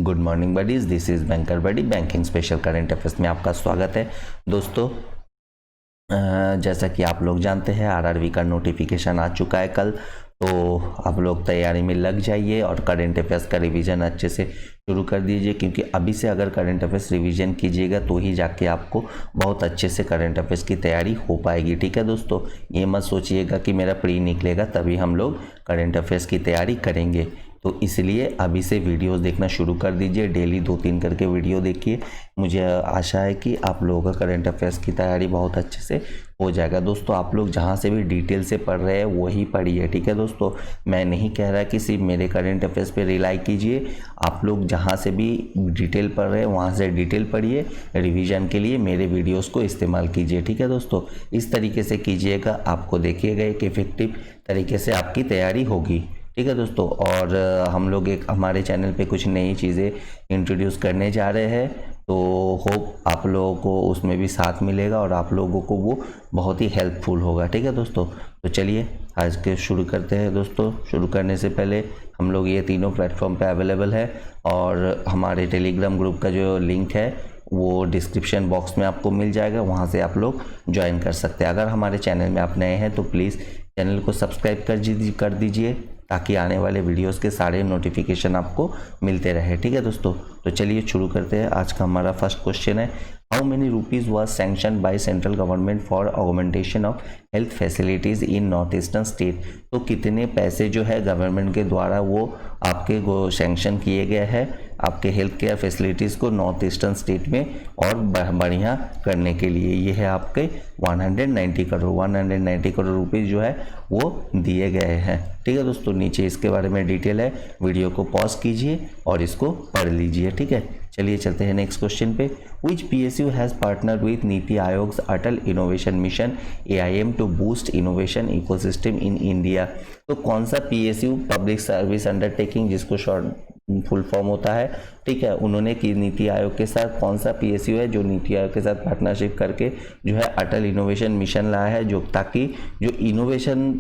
Good morning buddies, this is Banker Buddy banking special current affairs में आपका स्वागत है। दोस्तों, जैसा कि आप लोग जानते हैं आरआरबी का नोटिफिकेशन आ चुका है कल, तो आप लोग तैयारी में लग जाइए और करंट अफेयर्स का रिवीजन अच्छे से शुरू कर दीजिए, क्योंकि अभी से अगर करंट अफेयर्स रिवीजन कीजिएगा तो ही जाके आपको बहुत अच्छे से करंट अफेयर्स की तैयारी हो पाएगी। ठीक है दोस्तों, ये मत सोचिएगा कि मेरा प्री निकलेगा तभी हम लोग करंट अफेयर्स की तैयारी करेंगे, तो इसलिए अभी से वीडियोस देखना शुरू कर दीजिए। डेली 2-3 करके वीडियो देखिए। मुझे आशा है कि आप लोगों का करंट अफेयर्स की तैयारी बहुत अच्छे से हो जाएगा। दोस्तों, आप लोग जहां से भी डिटेल से पढ़ रहे हैं वही पढ़िए। ठीक है दोस्तों, मैं नहीं कह रहा कि सिर्फ मेरे करंट अफेयर्स पे रिलाई कीजिए। आप लोग जहां से भी डिटेल पढ़ रहे हैं वहां से डिटेल पढ़िए। रिवीजन के लिए मेरे वीडियोज़ को इस्तेमाल कीजिए। ठीक है दोस्तों, इस तरीके से कीजिएगा, आपको देखिएगा एक इफेक्टिव तरीके से आपकी तैयारी होगी। ठीक है दोस्तों, और हम लोग एक हमारे चैनल पे कुछ नई चीज़ें इंट्रोड्यूस करने जा रहे हैं, तो होप आप लोगों को उसमें भी साथ मिलेगा और आप लोगों को वो बहुत ही हेल्पफुल होगा। ठीक है दोस्तों, तो चलिए आज के शुरू करते हैं। दोस्तों, शुरू करने से पहले हम लोग ये तीनों प्लेटफॉर्म पे अवेलेबल है और हमारे टेलीग्राम ग्रुप का जो लिंक है वो डिस्क्रिप्शन बॉक्स में आपको मिल जाएगा, वहाँ से आप लोग ज्वाइन कर सकते हैं। अगर हमारे चैनल में आप नए हैं तो प्लीज़ चैनल को सब्सक्राइब कर दीजिए ताकि आने वाले वीडियोस के सारे नोटिफिकेशन आपको मिलते रहे। ठीक है दोस्तों, तो चलिए शुरू करते हैं। आज का हमारा फर्स्ट क्वेश्चन है, how many rupees was sanction by central government for augmentation of health facilities in north eastern state. तो कितने पैसे जो है गवर्नमेंट के द्वारा वो आपके सैंक्शन किए गए हैं आपके हेल्थ केयर फैसिलिटीज़ को नॉर्थ ईस्टर्न स्टेट में और बढ़िया करने के लिए। ये है आपके 190 करोड़ रुपीज़ जो है वो दिए गए हैं। ठीक है दोस्तों, नीचे इसके बारे में डिटेल है, वीडियो को पॉज कीजिए और इसको पढ़ लीजिए। ठीक है, चलिए चलते हैं नेक्स्ट क्वेश्चन पे। Which PSU has partner with NITI Aayog's Atal Innovation Mission AIM to boost innovation ecosystem in India. तो कौन सा PSU, पब्लिक सर्विस अंडरटेकिंग जिसको शॉर्ट फुल फॉर्म होता है, ठीक है, उन्होंने की नीति आयोग के साथ, कौन सा PSU है जो नीति आयोग के साथ पार्टनरशिप करके जो है अटल इनोवेशन मिशन लाया है, जो ताकि जो इनोवेशन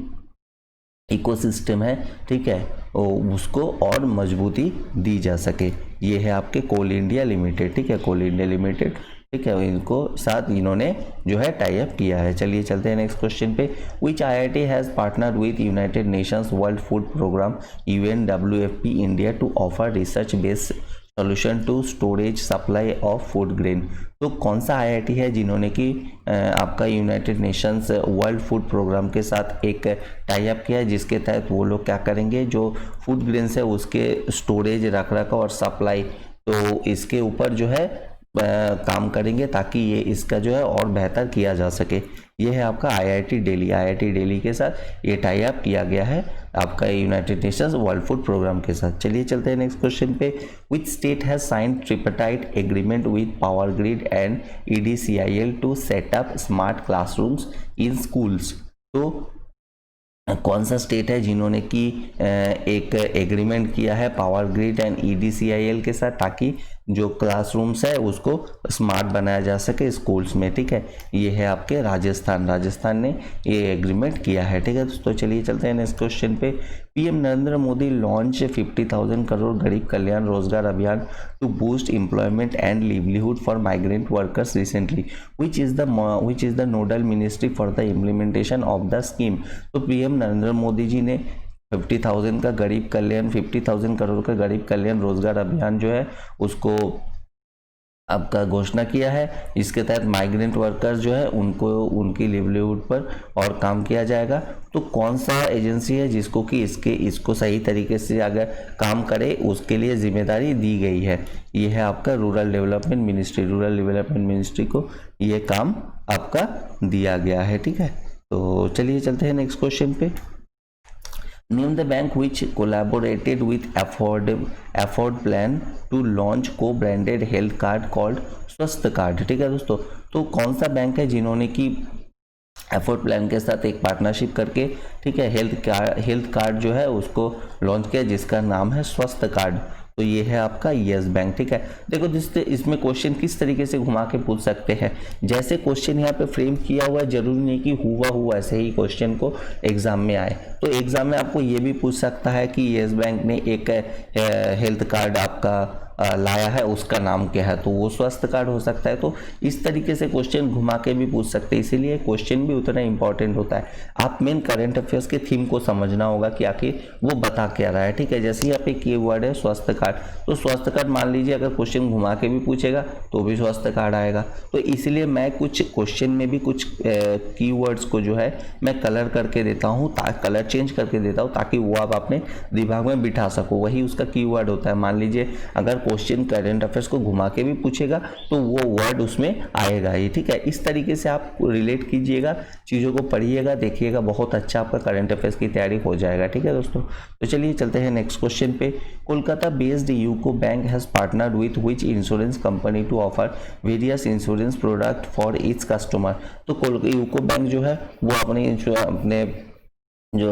इकोसिस्टम है, ठीक है, उसको और मजबूती दी जा सके। ये है आपके कोल इंडिया लिमिटेड। ठीक है, कोल इंडिया लिमिटेड, ठीक है, इनको साथ इन्होंने जो है टाई अप किया है। चलिए चलते हैं नेक्स्ट क्वेश्चन पे। Which IIT has partner with United Nations World Food Programme UNWFP India to offer research based solution to storage supply of food grain. तो कौन सा IIT है जिन्होंने कि आपका United Nations World Food Programme के साथ एक टाई अप किया है, जिसके तहत वो लोग क्या करेंगे, जो फूड ग्रेन्स है उसके स्टोरेज, रख रखाव और सप्लाई, तो इसके ऊपर जो है काम करेंगे ताकि ये इसका जो है और बेहतर किया जा सके। ये है आपका IIT दिल्ली के साथ ये टाई अप किया गया है आपका United Nations World Food Programme के साथ। चलिए चलते हैं नेक्स्ट क्वेश्चन पे। Which state has signed tripartite agreement with Power Grid and EDCIL to set up smart classrooms in schools. तो कौन सा स्टेट है जिन्होंने कि एक एग्रीमेंट किया है पावर ग्रिड एंड EDCIL के साथ, ताकि जो क्लासरूम्स है उसको स्मार्ट बनाया जा सके स्कूल्स में। ठीक है, ये है आपके राजस्थान ने ये एग्रीमेंट किया है। ठीक है दोस्तों, चलिए चलते हैं नेक्स्ट क्वेश्चन पे। PM Narendra Modi launch 50,000 crore Garib Kalyan Rozgar Abhiyaan to boost employment and livelihood for migrant workers recently. Which is the nodal ministry for the implementation of the scheme. तो PM नरेंद्र मोदी जी ने 50,000 का गरीब कल्याण 50,000 करोड़ का गरीब कल्याण रोजगार अभियान जो है उसको आपका घोषणा किया है। इसके तहत माइग्रेंट वर्कर्स जो है उनको उनकी लिवलीहुड पर और काम किया जाएगा। तो कौन सा एजेंसी है जिसको कि इसको सही तरीके से अगर काम करे उसके लिए जिम्मेदारी दी गई है, ये है आपका रूरल डेवलपमेंट मिनिस्ट्री को ये काम आपका दिया गया है। ठीक है, तो चलिए चलते हैं नेक्स्ट क्वेश्चन पे। Name the bank which collaborated with Afford Plan to launch co-branded health card called स्वस्थ कार्ड। ठीक है दोस्तों, तो कौन सा बैंक है जिन्होंने कि एफोर्ड प्लान के साथ एक पार्टनरशिप करके, ठीक है, हेल्थ कार्ड जो है उसको लॉन्च किया जिसका नाम है स्वस्थ कार्ड। तो ये है आपका यस बैंक। ठीक है, देखो इसमें क्वेश्चन किस तरीके से घुमा के पूछ सकते हैं, जैसे क्वेश्चन यहाँ पे फ्रेम किया हुआ है, जरूरी नहीं कि हुआ ऐसे ही क्वेश्चन को एग्जाम में आए। तो एग्जाम में आपको ये भी पूछ सकता है कि यस बैंक ने एक हेल्थ कार्ड आपका लाया है उसका नाम क्या है, तो वो स्वास्थ्य कार्ड हो सकता है। तो इस तरीके से क्वेश्चन घुमा के भी पूछ सकते हैं, इसीलिए क्वेश्चन भी उतना इंपॉर्टेंट होता है। आप मेन करंट अफेयर्स के थीम को समझना होगा कि आखिर वो बता क्या रहा है, ठीक है। जैसे ही आप एक कीवर्ड है स्वास्थ्य कार्ड, तो स्वास्थ्य कार्ड मान लीजिए अगर क्वेश्चन घुमा के भी पूछेगा तो भी स्वास्थ्य कार्ड आएगा। तो इसलिए मैं कुछ क्वेश्चन में भी कुछ कीवर्ड्स को जो है मैं कलर करके देता हूँ, कलर चेंज करके देता हूँ, ताकि वो आप अपने दिमाग में बिठा सको। वही उसका कीवर्ड होता है। मान लीजिए अगर क्वेश्चन करंट अफेयर्स को घुमा के भी पूछेगा तो वो वर्ड उसमें आएगा ही, ठीक है। इस तरीके से आप रिलेट कीजिएगा, चीज़ों को पढ़िएगा, देखिएगा, बहुत अच्छा आपका करंट अफेयर्स की तैयारी हो जाएगा, ठीक है दोस्तों। तो चलिए चलते हैं नेक्स्ट क्वेश्चन पे। Kolkata based UCO bank has partnered with which insurance company to offer various insurance product for its customer. तो यूको बैंक जो है वो अपने जो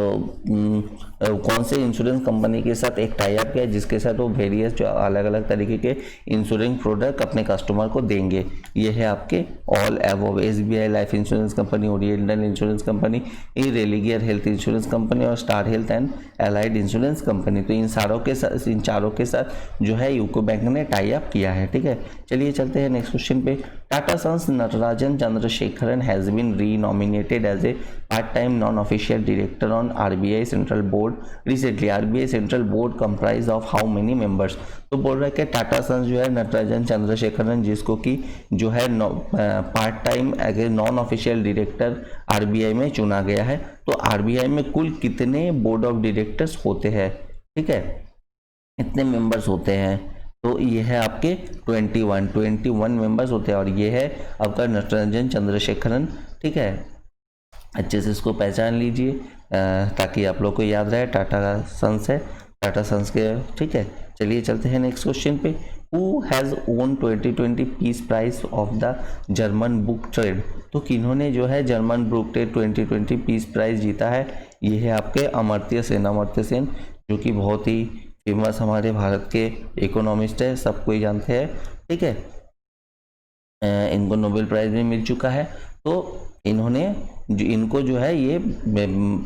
कौन से इंश्योरेंस कंपनी के साथ एक टाई अप किया, जिसके साथ वो वेरियस जो अलग अलग तरीके के इंश्योरेंस प्रोडक्ट अपने कस्टमर को देंगे। ये है आपके all above, SBI Life Insurance Company, Oriental Insurance Company, Religare Health Insurance Company और Star Health and Allied Insurance Company. तो इन चारों के साथ जो है यूको बैंक ने टाई अप किया है, ठीक है। चलिए चलते हैं नेक्स्ट क्वेश्चन पे। Tata Sons Natarajan Chandrasekaran has been renominated as a part time non-official director on RBI Central Board recently. RBI Central Board comprise of how many members? तो बोल रहा है कि टाटा सन्स जो है नटराजन चंद्रशेखरन, जिसको कि जो है part time non official director RBI में चुना गया है। तो RBI में कुल कितने बोर्ड ऑफ डायरेक्टर्स होते हैं, ठीक है, इतने मेंबर्स होते हैं। तो ये है आपके 21 मेंबर्स होते हैं, और ये है आपका नटराजन चंद्रशेखरन, ठीक है। अच्छे से इसको पहचान लीजिए ताकि आप लोग को याद रहे। टाटा सन्स है, टाटा सन्स के, ठीक है। चलिए चलते हैं नेक्स्ट क्वेश्चन पे। Who has won 2020 peace prize of the German book trade. तो किन्होंने जो है German book trade 2020 peace prize जीता है? ये है आपके अमर्त्य सेन, जो कि बहुत ही फेमस हमारे भारत के इकोनॉमिस्ट है, सब कोई जानते हैं, ठीक है। इनको नोबेल प्राइज भी मिल चुका है। तो इनको जो है ये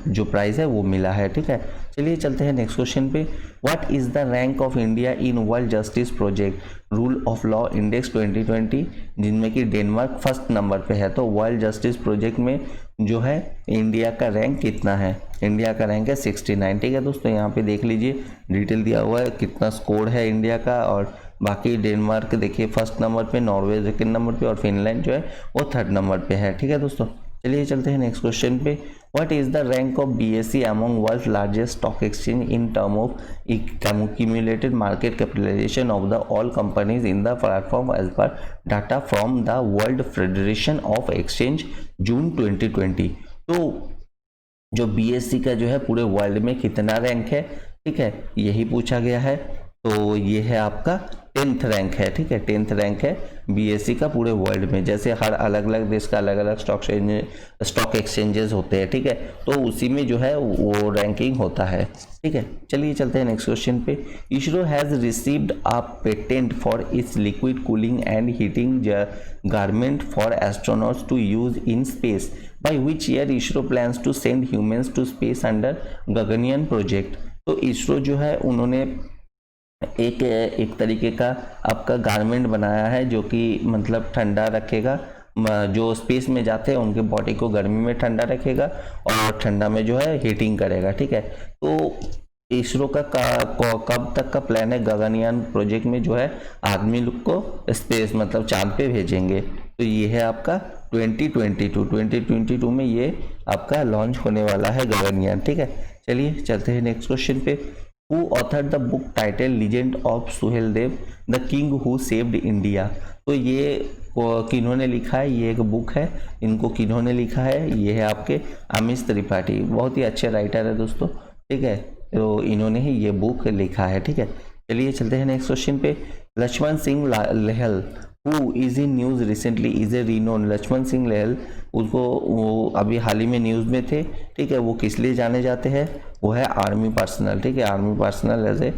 जो प्राइज है वो मिला है, ठीक है। चलिए चलते हैं नेक्स्ट क्वेश्चन पे। What is the rank of India in world justice project rule of law index 2020, जिनमें कि डेनमार्क फर्स्ट नंबर पे है। तो वर्ल्ड जस्टिस प्रोजेक्ट में जो है इंडिया का रैंक कितना है? इंडिया का रैंक है 69, ठीक है दोस्तों। यहाँ पे देख लीजिए डिटेल दिया हुआ है कितना स्कोर है इंडिया का, और बाकी डेनमार्क देखिए फर्स्ट नंबर पे, नॉर्वे सेकेंड नंबर पे, और फिनलैंड जो है वो थर्ड नंबर पे है, ठीक है दोस्तों। चलिए चलते हैं नेक्स्ट क्वेश्चन पे। What is the rank of BSE among world largest stock exchange in term of cumulated market capitalization of the all companies in the platform as per data from the World Federation of Exchange June 2020। तो जो BSE का जो है पूरे world में कितना rank है, ठीक है, यही पूछा गया है। तो ये है आपका 10th रैंक है, ठीक है, 10th रैंक है BSE का पूरे वर्ल्ड में। जैसे हर अलग अलग देश का अलग अलग स्टॉक एक्सचेंजेस होते हैं, ठीक है, तो उसी में जो है वो रैंकिंग होता है, ठीक है। चलिए चलते हैं नेक्स्ट क्वेश्चन पे। ISRO has received a patent for its liquid cooling and heating garment for astronauts to use in space, by which year ISRO plans to send humans to space under Gaganyaan project. तो इसरो जो है उन्होंने एक तरीके का आपका गारमेंट बनाया है, जो कि मतलब ठंडा रखेगा, जो स्पेस में जाते हैं उनके बॉडी को गर्मी में ठंडा रखेगा और ठंडा में जो है हीटिंग करेगा, ठीक है। तो इसरो का कब तक का प्लान है? गगनयान प्रोजेक्ट में जो है आदमी लोग को स्पेस मतलब चांद पे भेजेंगे। तो ये है आपका 2022 में ये आपका लॉन्च होने वाला है गगनयान, ठीक है। चलिए चलते हैं नेक्स्ट क्वेश्चन पे। Who authored the book titled Legend of Suheldev the king who saved India. तो ये किन्होंने लिखा है? ये एक बुक है, इनको किन्होंने लिखा है? ये है आपके अमीश त्रिपाठी, बहुत ही अच्छे राइटर है दोस्तों, ठीक है। तो इन्होंने ही ये बुक लिखा है, ठीक है। चलिए चलते हैं नेक्स्ट क्वेश्चन पे। Lakshman Singh Lehal who is in news recently is a renowned. Lakshman Singh Lehal, उसको वो अभी हाल ही में न्यूज़ में थे, ठीक है। वो किस लिए जाने जाते हैं? वो है आर्मी पर्सनल, ठीक है, आर्मी पर्सनल एज ए,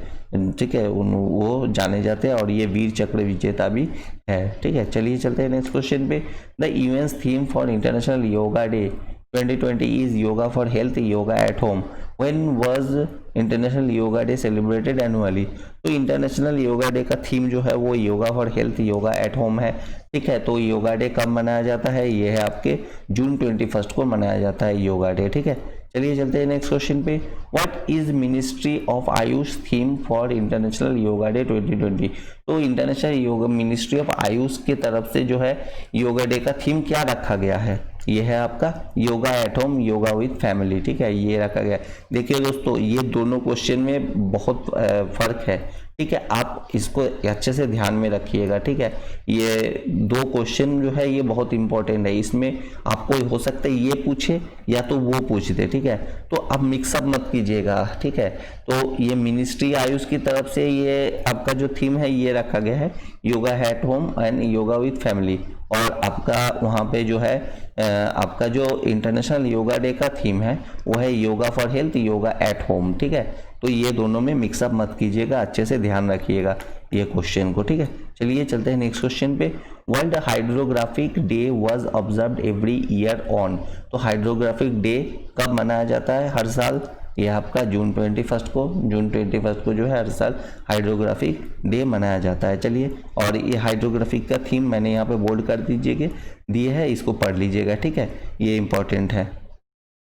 ठीक है, वो जाने जाते हैं, और ये वीर चक्र विजेता भी है, ठीक है। चलिए चलते हैं नेक्स्ट क्वेश्चन पे। The UN theme for international yoga day 2020 is yoga for health, yoga at home. When was international yoga day celebrated annually. तो इंटरनेशनल योगा डे का थीम जो है वो yoga for health, yoga at home है, ठीक है। तो योगा डे कब मनाया जाता है, ये है आपके जून 21 को मनाया जाता है योगा डे, ठीक है। चलिए चलते हैं नेक्स्ट क्वेश्चन पे। What is ministry of Ayush theme for international yoga day 2020। तो international yoga ministry of Ayush की तरफ से जो है योगा डे का थीम क्या रखा गया है, ये है आपका yoga at home, yoga with family, ठीक है, ये रखा गया। देखिए दोस्तों, ये दोनों क्वेश्चन में बहुत फर्क है, ठीक है, आप इसको अच्छे से ध्यान में रखिएगा, ठीक है। ये दो क्वेश्चन जो है ये बहुत इंपॉर्टेंट है, इसमें आपको हो सकता है ये पूछे या तो वो पूछ दे, ठीक है। तो आप मिक्सअप मत कीजिएगा, ठीक है। तो ये मिनिस्ट्री आयुष की तरफ से ये आपका जो थीम है ये रखा गया है yoga at home and yoga with family, और आपका वहाँ पे जो है आपका जो इंटरनेशनल योगा डे का थीम है वो है yoga for health, yoga at home, ठीक है। तो ये दोनों में मिक्सअप मत कीजिएगा, अच्छे से ध्यान रखिएगा ये क्वेश्चन को, ठीक है। चलिए चलते हैं नेक्स्ट क्वेश्चन पे। World hydrographic day was observed every year on. तो हाइड्रोग्राफिक डे कब मनाया जाता है हर साल, ये आपका जून 21 को जो है हर साल हाइड्रोग्राफिक डे मनाया जाता है। चलिए, और ये हाइड्रोग्राफिक का थीम मैंने यहाँ पे बोल्ड कर दिए है, इसको पढ़ लीजिएगा, ठीक है, ये इंपॉर्टेंट है।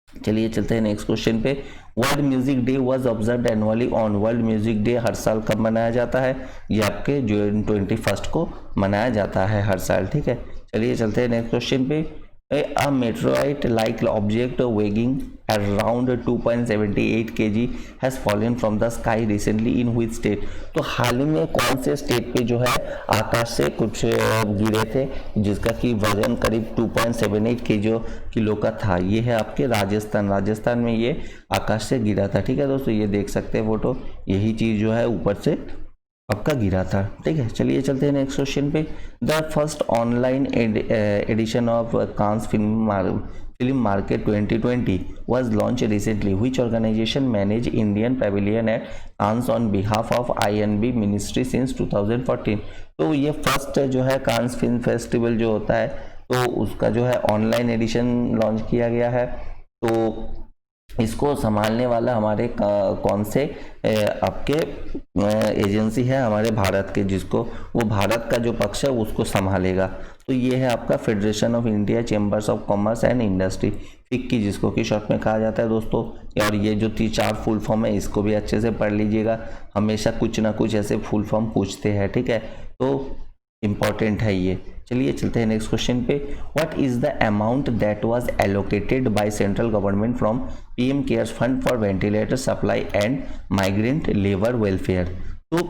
चलिए चलते हैं नेक्स्ट क्वेश्चन पे। World Music Day was observed annually on. World Music Day हर साल कब मनाया जाता है, ये आपके जून 21 को मनाया जाता है हर साल, ठीक है। चलिए चलते हैं नेक्स्ट क्वेश्चन पे। A meteorite-like object weighing around 2.78 kg has fallen from the sky recently in which state। तो हाल ही में कौन से स्टेट पे जो है आकाश से कुछ गिरे थे जिसका कि वजन करीब 2.78 किलो का था, ये है आपके राजस्थान में ये आकाश से गिरा था, ठीक है दोस्तों, ये देख सकते हैं फोटो, यही चीज जो है ऊपर से आपका गिरा था, ठीक है। चलिए चलते हैं नेक्स्ट क्वेश्चन पे। The first online edition of Cannes film market 2020 was launched recently. Which organization manage Indian Pavilion at Cannes on behalf of INB Ministry since 2014। तो ये फर्स्ट जो है कांस फिल्म फेस्टिवल जो होता है तो उसका जो है ऑनलाइन एडिशन लॉन्च किया गया है। तो इसको संभालने वाला हमारे कौन से आपके एजेंसी है हमारे भारत के, जिसको वो भारत का जो पक्ष है उसको संभालेगा। तो ये है आपका federation of India chambers of commerce and industry, FICCI, जिसको कि शॉर्ट में कहा जाता है दोस्तों। और ये जो 3-4 फुल फॉर्म है इसको भी अच्छे से पढ़ लीजिएगा, हमेशा कुछ ना कुछ ऐसे फुल फॉर्म पूछते हैं, ठीक है, तो इम्पॉर्टेंट है ये। चलिए चलते हैं नेक्स्ट क्वेश्चन पे। What is the amount that was allocated by central government from PM cares fund for ventilator supply and migrant labour welfare. तो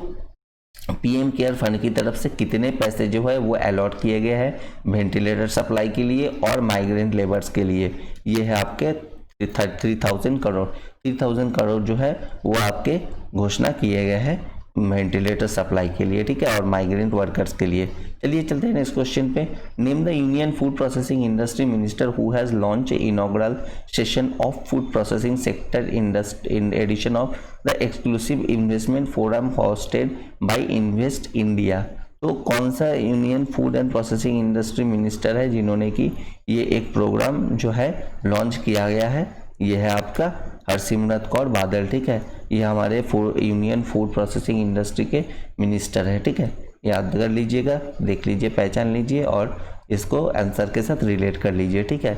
पीएम केयर फंड की तरफ से कितने पैसे जो है वो अलॉट किए गए हैं वेंटिलेटर सप्लाई के लिए और माइग्रेंट लेबर्स के लिए, ये है आपके 3000 करोड़। 3000 करोड़ जो है वो आपके घोषणा किए गए हैं वेंटिलेटर सप्लाई के लिए, ठीक है, और माइग्रेंट वर्कर्स के लिए। चलिए चलते हैं नेक्स्ट क्वेश्चन पे। Name the union food processing industry minister who has launch inaugural session of food processing sector in edition of the exclusive investment forum hosted by invest India. तो कौन सा union food and processing industry minister है जिन्होंने कि ये एक programme जो है लॉन्च किया गया है, ये है आपका हरसिमरत कौर बादल, ठीक है, ये हमारे यूनियन फूड प्रोसेसिंग इंडस्ट्री के मिनिस्टर है, ठीक है, याद कर लीजिएगा, देख लीजिए, पहचान लीजिए और इसको आंसर के साथ रिलेट कर लीजिए, ठीक है।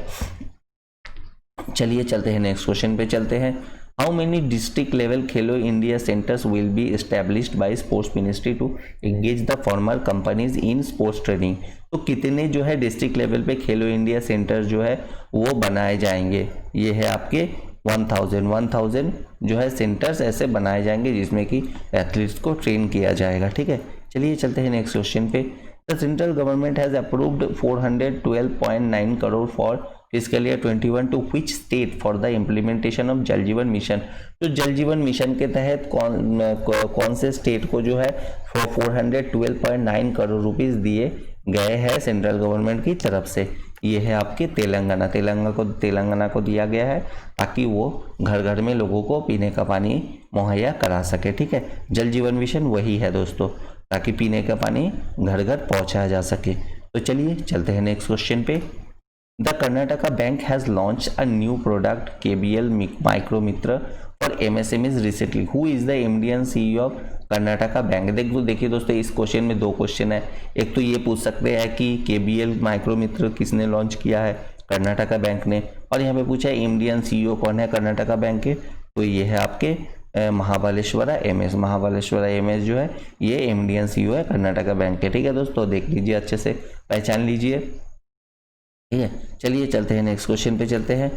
चलिए चलते हैं नेक्स्ट क्वेश्चन पे चलते हैं। How many district level Khelo India centres will be established by sports ministry to engage the former companies in sports training. तो कितने जो है डिस्ट्रिक्ट लेवल पे खेलो इंडिया सेंटर जो है वो बनाए जाएंगे, ये है आपके 1000 जो है सेंटर्स ऐसे बनाए जाएंगे जिसमें कि एथलीट्स को ट्रेन किया जाएगा, ठीक है। चलिए चलते हैं नेक्स्ट क्वेश्चन पे। The central government has approved 412.9 crore for fiscal year 21 to which state for the implementation of Jal Jeevan mission. तो जल जीवन मिशन के तहत कौन से स्टेट को जो है 412.9 करोड़ रुपीस दिए गए हैं सेंट्रल गवर्नमेंट की तरफ से, ये है आपके तेलंगाना को दिया गया है ताकि वो घर घर में लोगों को पीने का पानी मुहैया करा सके, ठीक है। जल जीवन मिशन वही है दोस्तों, ताकि पीने का पानी घर घर पहुंचाया जा सके। तो चलिए चलते हैं नेक्स्ट क्वेश्चन पे। The Karnataka bank has launch a new product KBL micro Mitra for MSMEs recently, who is the MD and CEO of Karnataka bank. देखिए दोस्तों, इस क्वेश्चन में 2 क्वेश्चन है। एक तो ये पूछ सकते हैं कि KBL माइक्रो मित्र किसने लॉन्च किया है, कर्नाटका बैंक ने, और यहाँ पे पूछा है MD एंड CEO कौन है कर्नाटका बैंक के, तो ये है आपके महाबलेश्वरा MS जो है ये MD एंड CEO है कर्नाटका बैंक के। ठीक है दोस्तों, देख लीजिए, अच्छे से पहचान लीजिए। ठीक है, चलिए चलते हैं नेक्स्ट क्वेश्चन पे चलते हैं।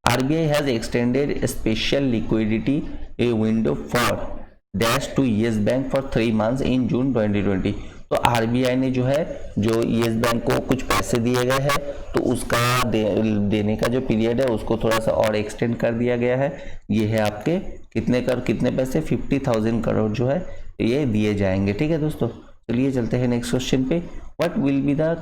RBI has extended special liquidity a window for dash to Yes Bank for 3 months in June 2020। तो RBI ने जो है जो येस बैंक को कुछ पैसे दिए गए हैं, तो उसका देने का जो पीरियड है उसको थोड़ा सा और एक्सटेंड कर दिया गया है। ये है आपके कितने पैसे, 50,000 करोड़ जो है ये दिए जाएंगे। ठीक है दोस्तों, चलिए चलते हैं नेक्स्ट क्वेश्चन पे। What will be the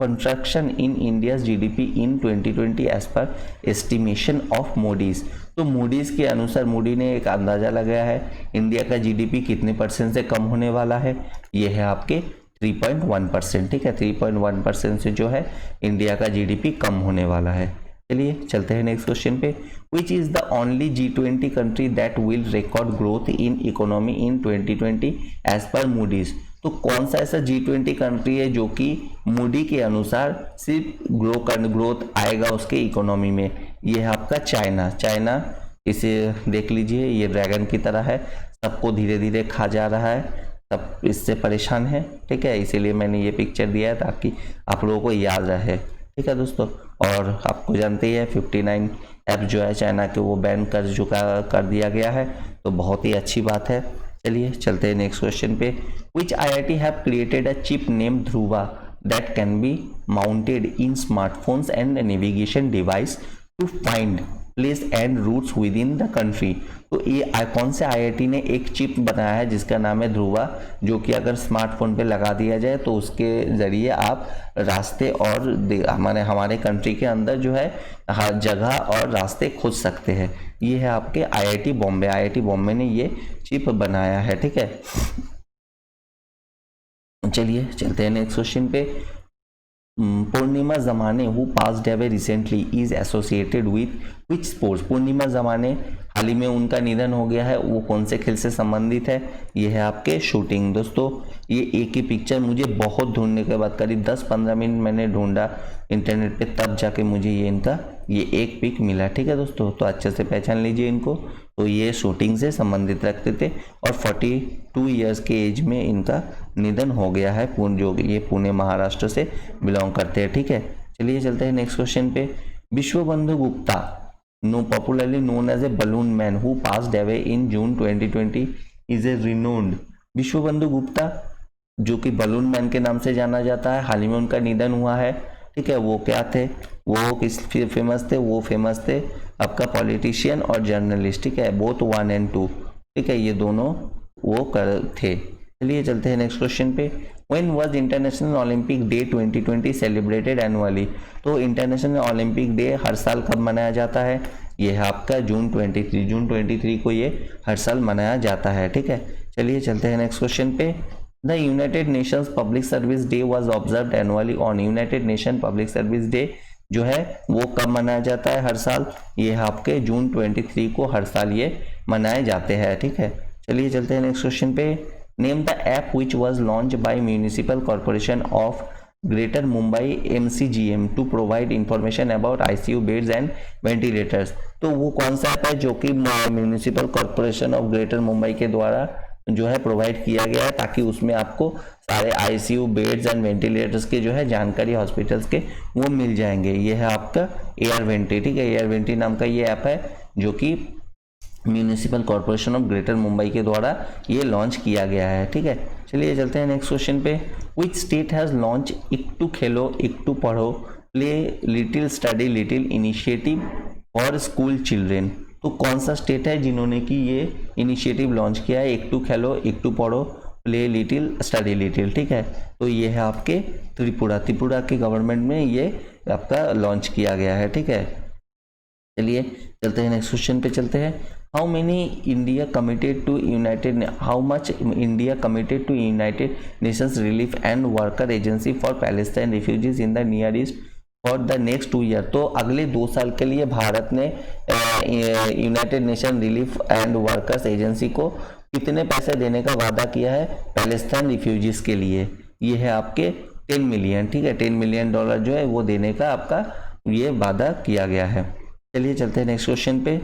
construction in India's GDP in 2020 as per estimation of Moody's. तो मूडीज के अनुसार, मूडी ने एक अंदाजा लगाया है इंडिया का GDP कितने % से कम होने वाला है। ये है आपके 3.1%। ठीक है, 3.1% से जो है इंडिया का GDP कम होने वाला है। चलिए चलते हैं नेक्स्ट क्वेश्चन पे। Which is the only G20 country that will record growth in economy in 2020 as per Moody's. तो कौन सा ऐसा G20 कंट्री है जो कि मूडी के अनुसार सिर्फ ग्रोथ आएगा उसके इकोनॉमी में। ये है आपका चाइना। इसे देख लीजिए, ये ड्रैगन की तरह है, सबको धीरे धीरे खा जा रहा है, सब इससे परेशान है। ठीक है, इसीलिए मैंने ये पिक्चर दिया है ताकि आप लोगों को याद रहे। ठीक है दोस्तों, और आपको जानते ही है 59 ऐप जो है चाइना के वो बैन कर दिया गया है, तो बहुत ही अच्छी बात है। चलिए चलते हैं नेक्स्ट क्वेश्चन पे। Which IIT have created a chip name Dhruva that can be mounted in smartphones and navigation device to find place and routes within the country. तो ये कौन से IIT ने एक चिप बनाया है जिसका नाम है ध्रुवा, जो कि अगर स्मार्टफोन पे लगा दिया जाए तो उसके ज़रिए आप रास्ते और हमारे कंट्री के अंदर जो है हर जगह और रास्ते खोज सकते हैं। ये है आपके IIT बॉम्बे ने ये चिप बनाया है। ठीक है, चलिए चलते हैं नेक्स्ट क्वेश्चन पे। Purnima Zamane who passed away recently is associated with which sports. Purnima Zamane हाल ही में उनका निधन हो गया है, वो कौन से खेल से संबंधित है। ये है आपके शूटिंग। दोस्तों, ये एक ही पिक्चर मुझे बहुत ढूंढने के बाद, करीब 10-15 मिनट मैंने ढूंढा इंटरनेट पे, तब जाके मुझे ये एक पिक मिला। ठीक है दोस्तों, तो अच्छे से पहचान लीजिए इनको। तो ये शूटिंग से संबंधित रखते थे और 42 ईयर्स के एज में इनका निधन हो गया है, जो ये पुणे महाराष्ट्र से बिलोंग करते हैं। ठीक है, चलिए चलते हैं नेक्स्ट क्वेश्चन पे। Vishwabandhu Gupta, popularly known as a balloon man, who passed away in June 2020 is a renowned. Vishwabandhu Gupta जो कि बलून मैन के नाम से जाना जाता है, हाल ही में उनका निधन हुआ है। ठीक है, वो क्या थे, वो किस फेमस थे, वो फेमस थे आपका पॉलिटिशियन और जर्नलिस्ट। ठीक है, बोथ 1 and 2। ठीक है, ये दोनों वो थे। चलिए चलते हैं नेक्स्ट क्वेश्चन पे। When was international Olympic day 2020 celebrated annually. तो इंटरनेशनल ओलंपिक डे हर साल कब मनाया जाता है। ये है आपका जून 23 को ये हर साल मनाया जाता है। ठीक है, चलिए चलते हैं नेक्स्ट क्वेश्चन पे। The United Nations public service day was observed annually on. United nation public service day जो है वो कब मनाया जाता है हर साल। ये है आपके जून 23 को हर साल ये मनाए जाते हैं। ठीक है, चलिए चलते हैं नेक्स्ट क्वेश्चन पे। Name the app which was launch by municipal corporation of Greater Mumbai MCGM to provide information about ICU beds and ventilators. तो वो कौन सा ऐप है जो कि municipal corporation of Greater Mumbai के द्वारा जो है प्रोवाइड किया गया है, ताकि उसमें आपको सारे ICU बेड्स एंड वेंटिलेटर्स के जो है जानकारी हॉस्पिटल्स के वो मिल जाएंगे। ये है आपका एयरवेंटी। ठीक है, एयरवेंटी नाम का ये ऐप है जो कि municipal corporation of Greater Mumbai के द्वारा ये लॉन्च किया गया है। ठीक है, चलिए चलते हैं नेक्स्ट क्वेश्चन पे। Which state has launch Ektu खेलो इक्टू पढ़ो play little study little initiative for school children. तो कौन सा स्टेट है जिन्होंने कि ये इनिशिएटिव लॉन्च किया है, एक टू खेलो एक टू पढ़ो प्ले लिटिल स्टडी लिटिल। ठीक है, तो ये है आपके त्रिपुरा के गवर्नमेंट में ये आपका लॉन्च किया गया है। ठीक है, चलिए चलते हैं नेक्स्ट क्वेश्चन पे चलते हैं। How much India committed to United Nations relief and worker agency for Palestine refugees in the Near East for the next 2 year, तो अगले 2 साल के लिए भारत ने United Nation relief and workers agency को कितने पैसे देने का वादा किया है पैलेस्टाइन रिफ्यूजीज के लिए? ये है आपके 10 मिलियन, ठीक है, $10 मिलियन जो है वो देने का आपका ये वादा किया गया है। चलिए चलते हैं नेक्स्ट क्वेश्चन पे।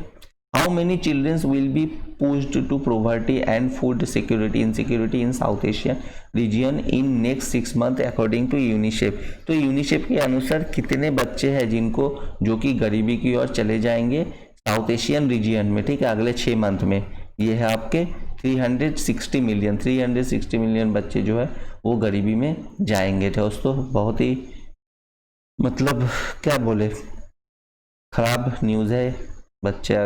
How many childrens will be pushed to poverty and food security insecurity in South Asia region in next 6 month according to UNICEF? तो यूनिसेफ के अनुसार कितने बच्चे हैं जिनको जो कि गरीबी की ओर चले जाएंगे साउथ एशियन रीजन में, ठीक है, अगले 6 मंथ में? ये है आपके 360 मिलियन बच्चे जो है वो गरीबी में जाएंगे। दोस्तों बहुत ही मतलब क्या बोले खराब न्यूज़ है, बच्चे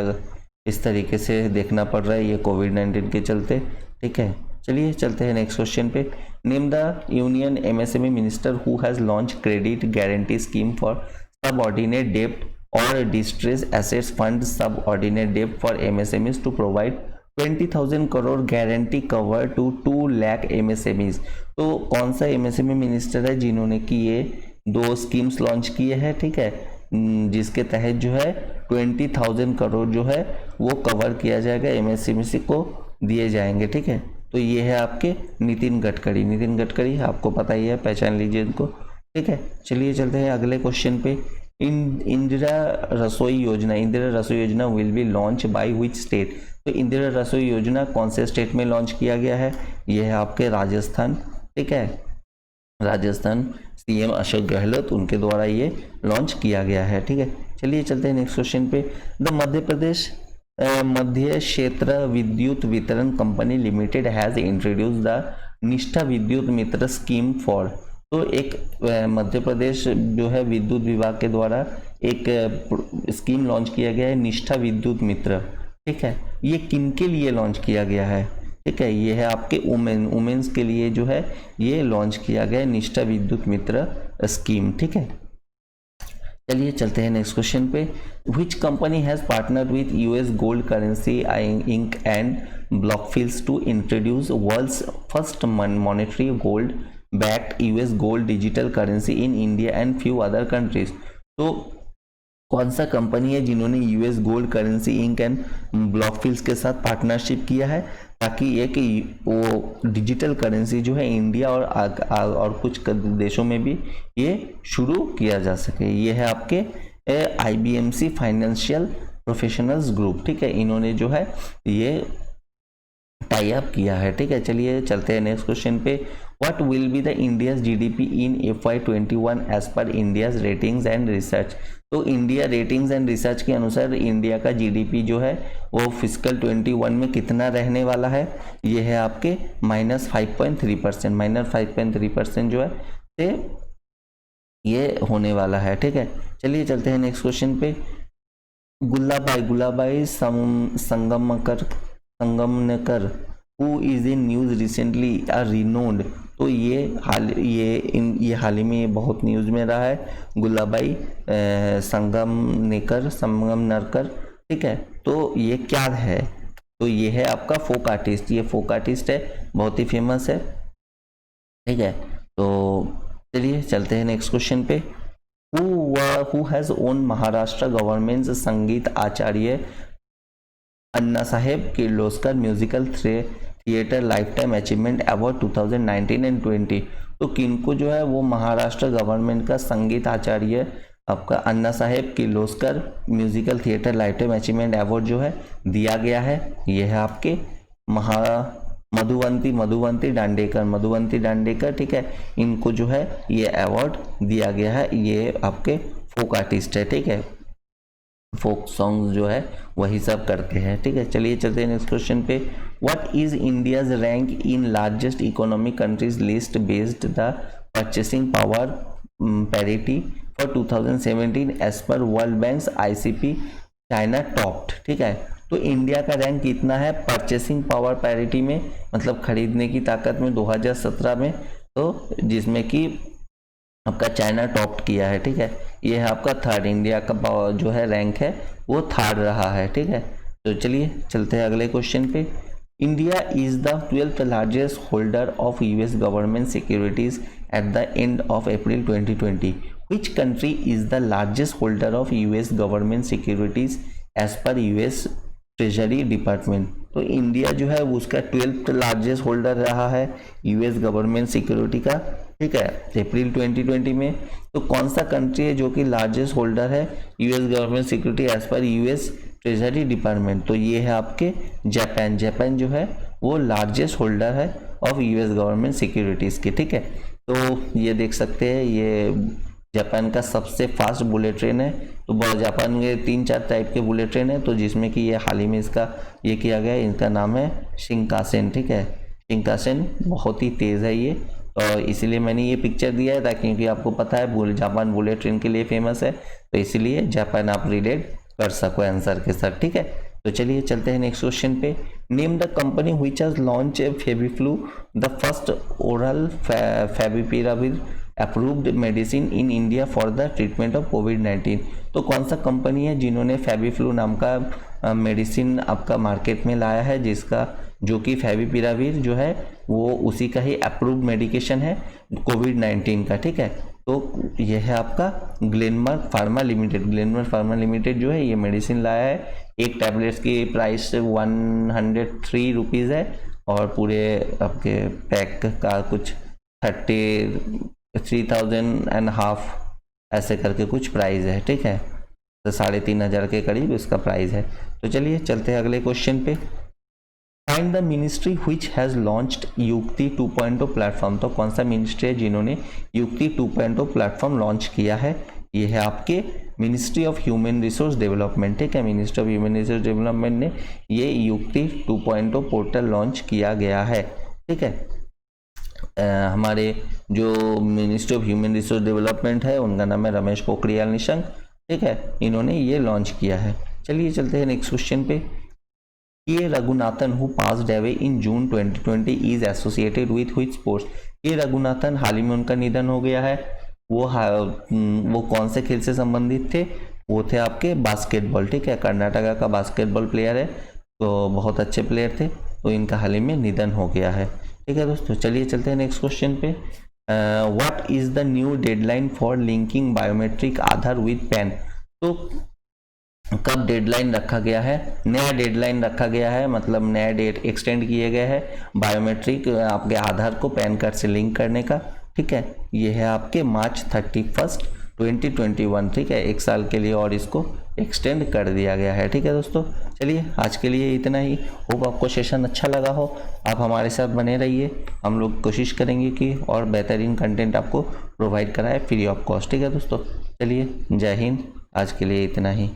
इस तरीके से देखना पड़ रहा है ये कोविड-19 के चलते, ठीक है। चलिए चलते हैं नेक्स्ट क्वेश्चन पे। Name the union MSME minister who has launch credit guarantee scheme for subordinate डेब्ट और डिस्ट्रेस एसेट्स फंड सबऑर्डिनेट डेब्ट for MSMEs to provide 20,000 crore guarantee cover to 2 lakh MSMEs. तो कौन सा एमएसएमई मिनिस्टर है जिन्होंने कि ये 2 स्कीम्स लॉन्च किए हैं, ठीक है, जिसके तहत जो है 20,000 करोड़ जो है वो कवर किया जाएगा, एमएसएमई को दिए जाएंगे, ठीक है। तो ये है आपके नितिन गडकरी आपको पता ही है, पहचान लीजिए इनको, ठीक है। चलिए चलते हैं अगले क्वेश्चन पे। इंदिरा रसोई योजना will be launch by which state? तो इंदिरा रसोई योजना कौन से स्टेट में लॉन्च किया गया है? ये है आपके राजस्थान, ठीक है, राजस्थान सीएम अशोक गहलोत उनके द्वारा ये लॉन्च किया गया है, ठीक है। चलिए चलते हैं नेक्स्ट क्वेश्चन पे। द मध्य प्रदेश मध्य क्षेत्र विद्युत वितरण company limited has introduce the निष्ठा विद्युत मित्र स्कीम फॉर। तो एक मध्य प्रदेश जो है विद्युत विभाग के द्वारा एक स्कीम लॉन्च किया गया है निष्ठा विद्युत मित्र, ठीक है। ये किन के लिए लॉन्च किया गया है? ठीक है, ये है आपके वुमेन्स के लिए जो है ये लॉन्च किया गया है निष्ठा विद्युत मित्र स्कीम, ठीक है। चलिए चलते हैं नेक्स्ट क्वेश्चन पे। Which company has partnered with US gold currency Inc and Blockfields to introduce world's first monetary gold backed US gold digital currency in India and few other countries? तो कौन सा company है जिन्होंने US gold currency Inc and Blockfields के साथ partnership किया है ताकि एक वो डिजिटल करेंसी जो है इंडिया और कुछ देशों में भी ये शुरू किया जा सके? ये है आपके आईबीएमसी फाइनेंशियल प्रोफेशनल्स ग्रुप, ठीक है, इन्होंने जो है ये टाई अप किया है, ठीक है। चलिए चलते हैं नेक्स्ट क्वेश्चन पे। What will be the India's GDP in FY21 as per India's ratings and research? तो इंडिया रेटिंग्स एंड रिसर्च के अनुसार इंडिया का जीडीपी जो है वो फिजिकल 21 में कितना रहने वाला है? ये है आपके -5.3% जो है से ये होने वाला है, ठीक है। चलिए चलते हैं नेक्स्ट क्वेश्चन पे। Gulabbai Sangamnerkar who is in news recently are renowned. तो ये हाल ही में ये बहुत न्यूज में रहा है, गुलाबाई संगमनेकर, ठीक है। तो ये क्या है? तो ये है आपका फोक आर्टिस्ट, ये फोक आर्टिस्ट है, बहुत ही फेमस है, ठीक है। तो चलिए चलते हैं नेक्स्ट क्वेश्चन पे। Who has won Maharashtra government Sangeet Acharya Anna Saheb Kirloskar musical theatre lifetime achievement award 2019 and 20? तो किनको जो है वो महाराष्ट्र गवर्नमेंट का संगीत आचार्य आपका Anna Saheb Kirloskar musical theatre lifetime achievement award जो है दिया गया है? ये है आपके मधुवंती दांडेकर, ठीक है, इनको जो है ये अवार्ड दिया गया है। ये आपके फोक आर्टिस्ट है, ठीक है, फोक सॉन्ग जो है वही सब करते हैं, ठीक है। चलिए चलते हैं नेक्स्ट क्वेश्चन पे। What is India's rank in largest economic countries list based the purchasing power parity for 2017 as per World Bank's ICP China topped, ठीक है। तो इंडिया का रैंक कितना है परचेसिंग पावर पैरिटी में, मतलब खरीदने की ताकत में 2017 में, तो जिसमें कि आपका चाइना टॉप किया है, ठीक है। ये है आपका थर्ड, इंडिया का जो है रैंक है वो थर्ड रहा है, ठीक है। तो चलिए चलते हैं अगले क्वेश्चन पे। India is the 12th largest holder of US government securities at the end of April 2020। Which country is the largest holder of US government securities as per US Treasury department. तो India जो है वो उसका 12th largest holder रहा है US government security का, ठीक है, अप्रैल 2020 में। तो कौन सा कंट्री है जो कि लार्जेस्ट होल्डर है US government security as per US Treasury department? तो ये है आपके जापान। जापान जो है वो लार्जेस्ट होल्डर है ऑफ यूएस गवर्नमेंट सिक्योरिटीज़ की, ठीक है। तो ये देख सकते हैं, ये जापान का सबसे फास्ट बुलेट ट्रेन है। तो जापान के 3-4 टाइप के बुलेट ट्रेन है, तो जिसमें कि ये हाल ही में इसका ये किया गया, इनका नाम है शिंकासेन, ठीक है। शिंकासेन बहुत ही तेज़ है ये, और इसीलिए मैंने ये पिक्चर दिया है, ताकि क्योंकि आपको पता है जापान बुलेट ट्रेन के लिए फेमस है, तो इसीलिए जापान आप रिलेट कर सको आंसर के साथ, ठीक है। तो चलिए चलते हैं नेक्स्ट क्वेश्चन पे। Name the company which has launch FabiFlu, the first oral favipiravir approved medicine in India for the treatment of कोविड-19। तो कौन सा कंपनी है जिन्होंने फेविफ्लू नाम का मेडिसिन आपका मार्केट में लाया है, जिसका जो कि फेविपिराविर जो है वो उसी का ही अप्रूव्ड मेडिकेशन है कोविड-19 का, ठीक है। तो यह है आपका Glenmark pharma limited. Glenmark pharma limited जो है ये मेडिसिन लाया है। एक टैबलेट्स की प्राइस 103 रुपीज़ है, और पूरे आपके पैक का कुछ 33,500 ऐसे करके कुछ प्राइस है, ठीक है। तो 3,500 के करीब इसका प्राइस है। तो चलिए चलते हैं अगले क्वेश्चन पे। Find the ministry which has launched युक्ति 2.0 प्लेटफॉर्म। तो कौन सा मिनिस्ट्री है जिन्होंने युक्ति 2.0 प्लेटफॉर्म लॉन्च किया है? ये है आपके ministry of human resource development, ठीक है। Ministry of human resource development ने ये युक्ति 2.0 पोर्टल लॉन्च किया गया है, ठीक है। हमारे जो ministry of human resource development है उनका नाम है रमेश पोखरियाल निशंक, ठीक है। इन्होंने ये लॉन्च किया है। चलिए चलते हैं नेक्स्ट क्वेश्चन पे। के Raghunathan who passed away in June 2020 is associated with which sports. के रघुनाथन हाल ही में उनका निधन हो गया है। वो कौन से खेल से संबंधित थे? वो थे आपके बास्केटबॉल, ठीक है। कर्नाटका का बास्केटबॉल प्लेयर है, तो बहुत अच्छे प्लेयर थे। तो इनका हाल ही में निधन हो गया है, ठीक है दोस्तों। चलिए चलते हैं नेक्स्ट क्वेश्चन पे। What is the new deadline for linking biometric Aadhaar with pan. तो कब डेडलाइन रखा गया है? नया डेडलाइन रखा गया है, मतलब नया डेट एक्सटेंड किए गए हैं बायोमेट्रिक आपके आधार को पैन कार्ड से लिंक करने का, ठीक है। ये है आपके मार्च 31, 2021, ठीक है। 1 साल के लिए और इसको एक्सटेंड कर दिया गया है, ठीक है दोस्तों। चलिए आज के लिए इतना ही। होप आपको सेशन अच्छा लगा हो। आप हमारे साथ बने रहिए, हम लोग कोशिश करेंगे कि और बेहतरीन कंटेंट आपको प्रोवाइड कराए फ्री ऑफ कॉस्ट, ठीक है दोस्तों। चलिए जय हिंद, आज के लिए इतना ही।